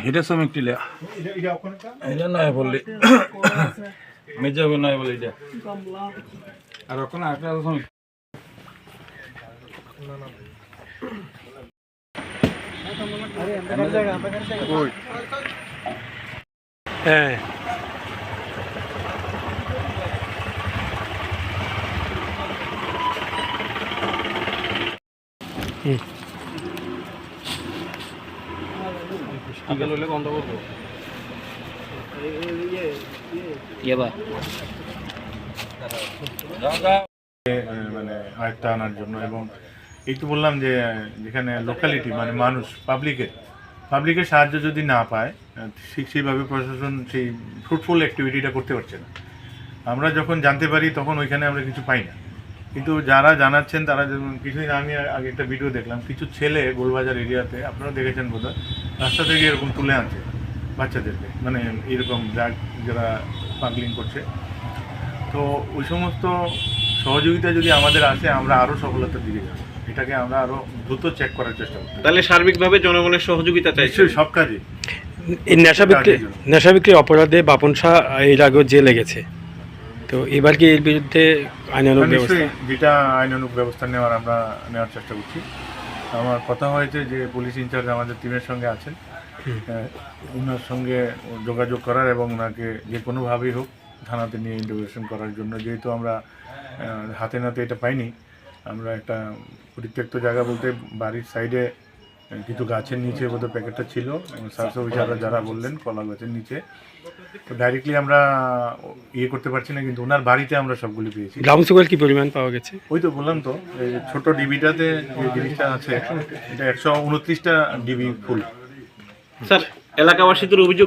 এটা শ্রমিক টিলা এটা নয় বললি মেজাবে নয় বলি এটা আর ওখানে একটা শ্রমিক হ্যাঁ বন্ধ করবো মানে আয়ত্তা আনার জন্য। এবং এই তো বললাম যে যেখানে লোকালিটি মানে মানুষ পাবলিকের সাহায্য যদি না পায় ঠিক সেইভাবে প্রশাসন সেই ফ্রুটফুল অ্যাক্টিভিটিটা করতে পারছে না। আমরা যখন জানতে পারি তখন ওইখানে আমরা কিছু পাই না, কিন্তু যারা জানাচ্ছেন তারা যেমন কিছুদিন আমি আগে একটা ভিডিও দেখলাম, কিছু ছেলে গোলবাজার এরিয়াতে, আপনারা দেখেছেন বোধহয়, রাস্তা থেকে এরকম তুলে আনছে বাচ্চাদেরকে, মানে এরকম যারা স্মাগলিং করছে। তো ওই সমস্ত সহযোগিতা যদি আমাদের আসে আমরা আরও সফলতার দিকে যাব, এটাকে আমরা আরও দ্রুত চেক করার চেষ্টা করব। তাহলে সার্বিকভাবে জনগণের সহযোগিতা চাইছে সব কাজে। এই নেশা বিক্রি অপরাধে বাপন শাহ এর আগেও জেলে গেছে, তো এবার কি এর বিরুদ্ধে আইনানুগ ব্যবস্থা? যেটা আইনানুগ ব্যবস্থা নেওয়ার চেষ্টা করছি। আমার কথা হয়েছে যে পুলিশ ইনচার্জ আমাদের টিমের সঙ্গে আছেন, ওনার সঙ্গে যোগাযোগ করার এবং ওনাকে যে কোনোভাবেই হোক থানাতে নিয়ে ইন্টারোগেশন করার জন্য। যেহেতু আমরা হাতে নাতে এটা পাইনি, আমরা একটা পরিত্যক্ত জায়গা বলতে বাড়ির সাইডে কিছু গাছের নিচে বোধহয় প্যাকেটটা ছিল, স্বাস্থ্য অফিসাররা যারা বললেন কলা গাছের নিচে। তো ডাইরেক্টলি আমরা ইয়ে করতে পারছি না, কিন্তু ওনার বাড়িতে আমরা সবগুলি পেয়েছি। গ্রাউন্ড সুগার কি পরিমাণ পাওয়া গেছে? ওই তো বললাম তো, এই ছোট ডিবিটাতে যে জিনিসটা আছে এটা 129টা ডিবি ফুল। স্যার, এলাকাবাসীদের অভিযোগ